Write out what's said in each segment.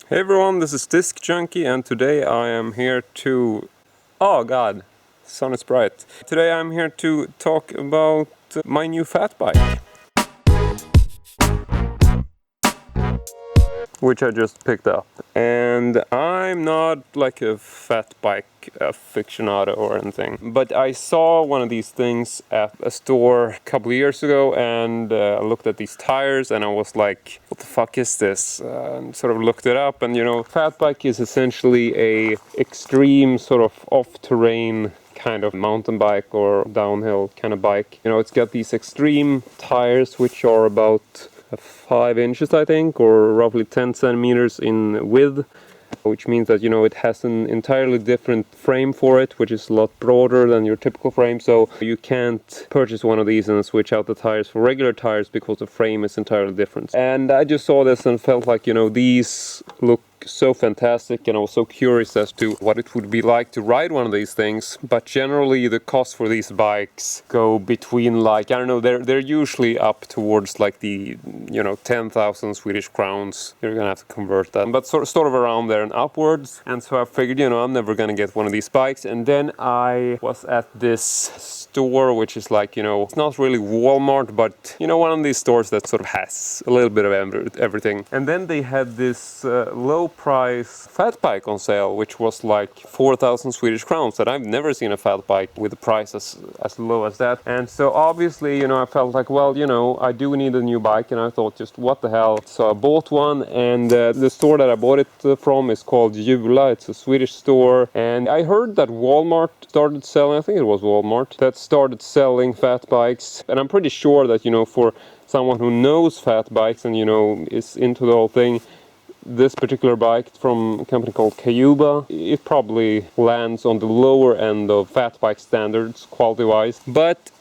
Hey everyone, this is Disc Junkie and today I am here to... Oh god, sun is bright. Today I'm here to talk about my new fat bike, which I just picked up. And I'm not like a fat bike aficionado or anything, but I saw one of these things at a store a couple of years ago, and I looked at these tires and I was like, what the fuck is this? And sort of looked it up, and you know, fat bike is essentially a extreme sort of off-terrain kind of mountain bike or downhill kind of bike. You know, it's got these extreme tires which are about 5 inches, I think, or roughly 10 centimeters in width, which means that, you know, it has an entirely different frame for it, which is a lot broader than your typical frame. So you can't purchase one of these and switch out the tires for regular tires because the frame is entirely different. And I just saw this and felt like, you know, these look so fantastic, and I was so curious as to what it would be like to ride one of these things. But generally the cost for these bikes go between, like, I don't know, they're usually up towards like the, you know, 10,000 Swedish crowns. You're gonna have to convert that, but sort of around there and upwards. And so I figured, you know, I'm never gonna get one of these bikes. And then I was at this store, which is like, you know, it's not really Walmart, but you know, one of these stores that sort of has a little bit of everything. And then they had this low price fat bike on sale, which was like 4,000 Swedish crowns, and I've never seen a fat bike with a price as low as that. And so obviously, you know, I felt like, well, you know, I do need a new bike, and I thought, just what the hell. So I bought one, and the store that I bought it from is called Jula. It's a Swedish store, and I heard that Walmart started selling, I think it was Walmart, that started selling fat bikes. And I'm pretty sure that, you know, for someone who knows fat bikes and, you know, is into the whole thing, this particular bike from a company called Kayoba, it probably lands on the lower end of fat bike standards quality-wise, but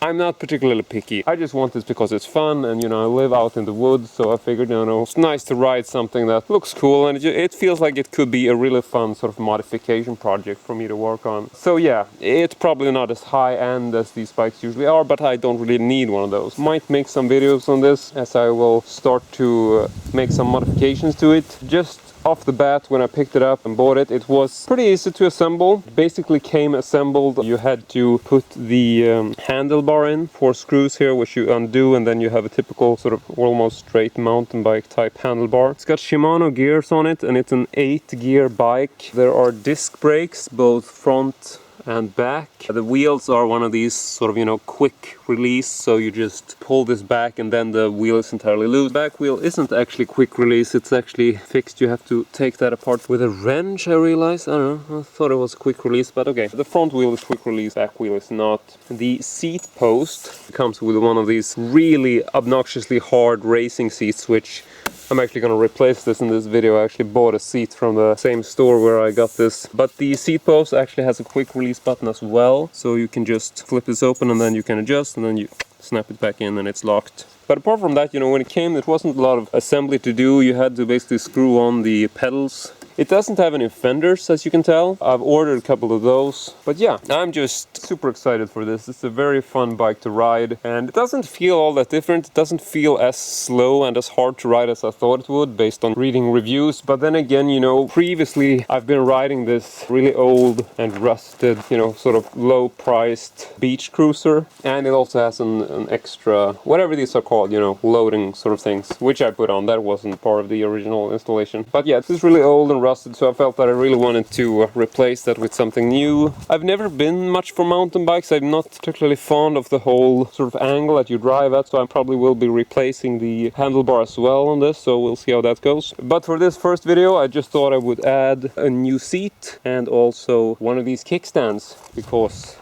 I'm not particularly picky. I just want this because it's fun, and you know, I live out in the woods, so I figured, you know, it's nice to ride something that looks cool, and it feels like it could be a really fun sort of modification project for me to work on. So yeah, it's probably not as high-end as these bikes usually are, but I don't really need one of those. Might make some videos on this as I will start to make some modifications to it. Just off the bat, when I picked it up and bought it, it was pretty easy to assemble. It basically came assembled. You had to put the handlebar in, 4 screws here, which you undo, and then you have a typical sort of almost straight mountain bike type handlebar. It's got Shimano gears on it, and it's an 8-gear bike. There are disc brakes, both front and back. The wheels are one of these sort of, you know, quick release, so you just pull this back and then the wheel is entirely loose. Back wheel isn't actually quick release, it's actually fixed. You have to take that apart with a wrench, I realized. I don't know, I thought it was quick release, but okay. The front wheel is quick release, back wheel is not. The seat post comes with one of these really obnoxiously hard racing seats, which I'm actually going to replace this in this video. I actually bought a seat from the same store where I got this. But the seat post actually has a quick release button as well. So you can just flip this open and then you can adjust and then you snap it back in and it's locked. But apart from that, you know, when it came, it wasn't a lot of assembly to do. You had to basically screw on the pedals. It doesn't have any fenders, as you can tell. I've ordered a couple of those. But yeah, I'm just super excited for this. It's a very fun bike to ride. And it doesn't feel all that different. It doesn't feel as slow and as hard to ride as I thought it would, based on reading reviews. But then again, you know, previously I've been riding this really old and rusted, you know, sort of low-priced beach cruiser. And it also has an extra, whatever these are called, you know, loading sort of things, which I put on. That wasn't part of the original installation. But yeah, this is really old and rusted, so I felt that I really wanted to replace that with something new. I've never been much for mountain bikes. I'm not particularly fond of the whole sort of angle that you drive at, so I probably will be replacing the handlebar as well on this, so we'll see how that goes. But for this first video, I just thought I would add a new seat and also one of these kickstands, because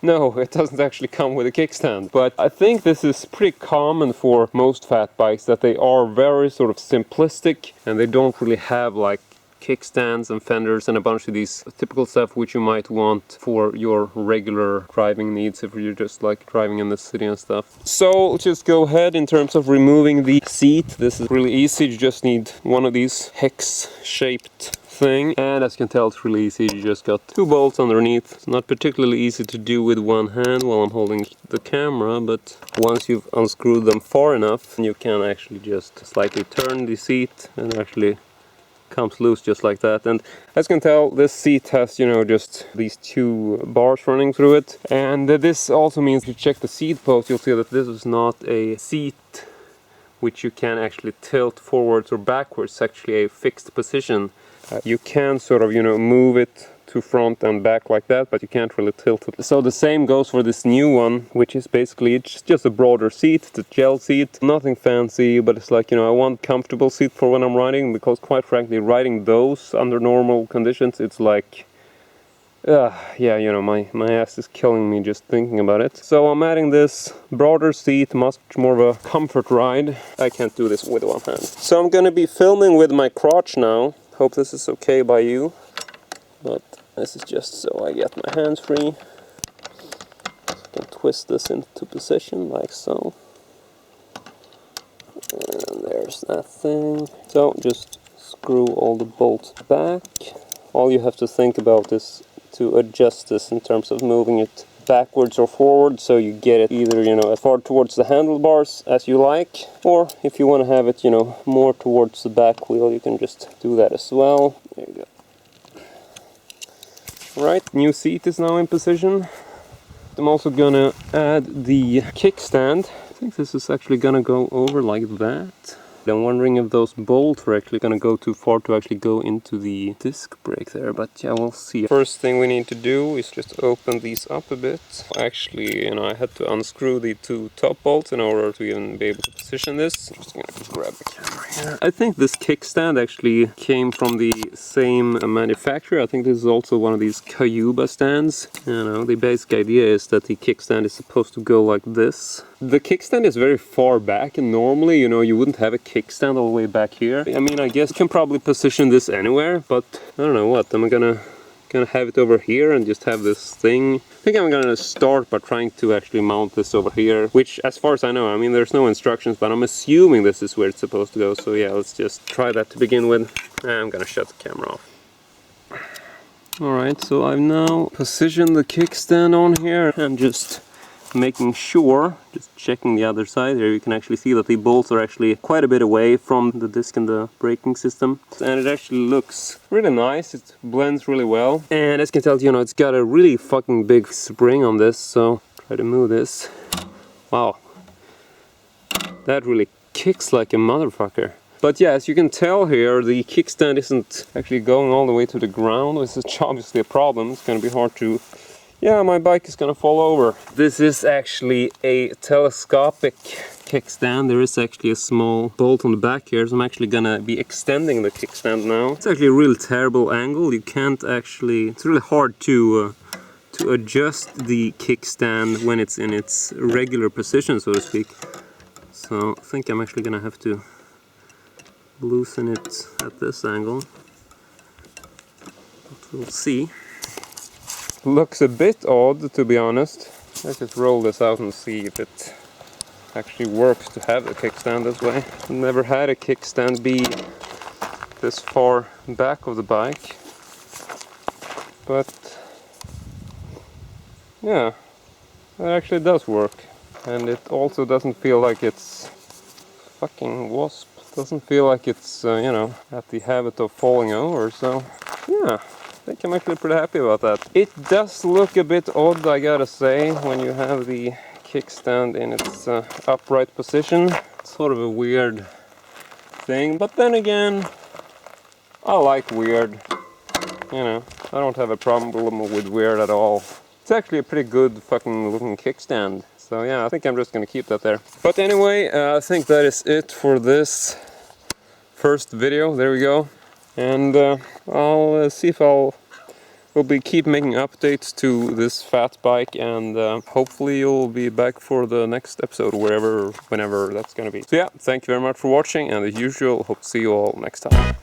no, it doesn't actually come with a kickstand. But I think this is pretty common for most fat bikes, that they are very sort of simplistic and they don't really have like kickstands and fenders and a bunch of these typical stuff which you might want for your regular driving needs if you're just like driving in the city and stuff. So let's just go ahead in terms of removing the seat. This is really easy. You just need one of these hex-shaped thing, and as you can tell, it's really easy. You just got 2 bolts underneath. It's not particularly easy to do with one hand while I'm holding the camera, but once you've unscrewed them far enough, you can actually just slightly turn the seat and actually comes loose just like that. And as you can tell, this seat has, you know, just these 2 bars running through it. And this also means if you check the seat post, you'll see that this is not a seat which you can actually tilt forwards or backwards. It's actually a fixed position. You can sort of, you know, move it to front and back like that, but you can't really tilt it. So the same goes for this new one, which is basically, it's just a broader seat, the gel seat. Nothing fancy, but it's like, you know, I want comfortable seat for when I'm riding, because quite frankly, riding those under normal conditions, it's like, yeah, you know, my ass is killing me just thinking about it. So I'm adding this broader seat, much more of a comfort ride. I can't do this with one hand. So I'm gonna be filming with my crotch now. Hope this is okay by you. But this is just so I get my hands free. I can twist this into position like so. And there's that thing. So just screw all the bolts back. All you have to think about is to adjust this in terms of moving it backwards or forward, so you get it either, you know, as far towards the handlebars as you like, or if you want to have it, you know, more towards the back wheel, you can just do that as well. There you go. Right, new seat is now in position. I'm also gonna add the kickstand. I think this is actually gonna go over like that. I'm wondering if those bolts are actually gonna go too far to actually go into the disc brake there, but yeah, we'll see. First thing we need to do is just open these up a bit. Actually, you know, I had to unscrew the 2 top bolts in order to even be able to position this. I'm just gonna grab the camera here. I think this kickstand actually came from the same manufacturer. I think this is also one of these Kayoba stands. You know, the basic idea is that the kickstand is supposed to go like this. The kickstand is very far back, and normally, you know, you wouldn't have a kickstand all the way back here. I mean, I guess you can probably position this anywhere, but I don't know what. I'm gonna have it over here and just have this thing. I think I'm gonna start by trying to actually mount this over here, which, as far as I know, I mean, there's no instructions, but I'm assuming this is where it's supposed to go. So yeah, let's just try that to begin with. I'm gonna shut the camera off. Alright, so I've now positioned the kickstand on here and just making sure, just checking the other side here, you can actually see that the bolts are actually quite a bit away from the disc and the braking system, and it actually looks really nice. It blends really well, and as you can tell, you know, it's got a really fucking big spring on this, so try to move this. Wow, that really kicks like a motherfucker. But yeah, as you can tell here, the kickstand isn't actually going all the way to the ground, which is obviously a problem. It's going to be hard to... Yeah, my bike is gonna fall over. This is actually a telescopic kickstand. There is actually a small bolt on the back here, so I'm actually gonna be extending the kickstand now. It's actually a real terrible angle. You can't actually... It's really hard to adjust the kickstand when it's in its regular position, so to speak. So I think I'm actually gonna have to loosen it at this angle. But we'll see. Looks a bit odd, to be honest. Let's just roll this out and see if it actually works to have the kickstand this way. Never had a kickstand be this far back of the bike, but yeah, it actually does work, and it also doesn't feel like it's fucking wasp. Doesn't feel like it's you know, at the habit of falling over. So yeah, I think I'm actually pretty happy about that. It does look a bit odd, I gotta say, when you have the kickstand in its upright position. It's sort of a weird thing, but then again, I like weird. You know, I don't have a problem with weird at all. It's actually a pretty good fucking looking kickstand. So yeah, I think I'm just gonna keep that there. But anyway, I think that is it for this first video. There we go. And I'll see if we'll keep making updates to this fat bike, and hopefully you'll be back for the next episode, whenever that's gonna be. So yeah, thank you very much for watching, and as usual, hope to see you all next time.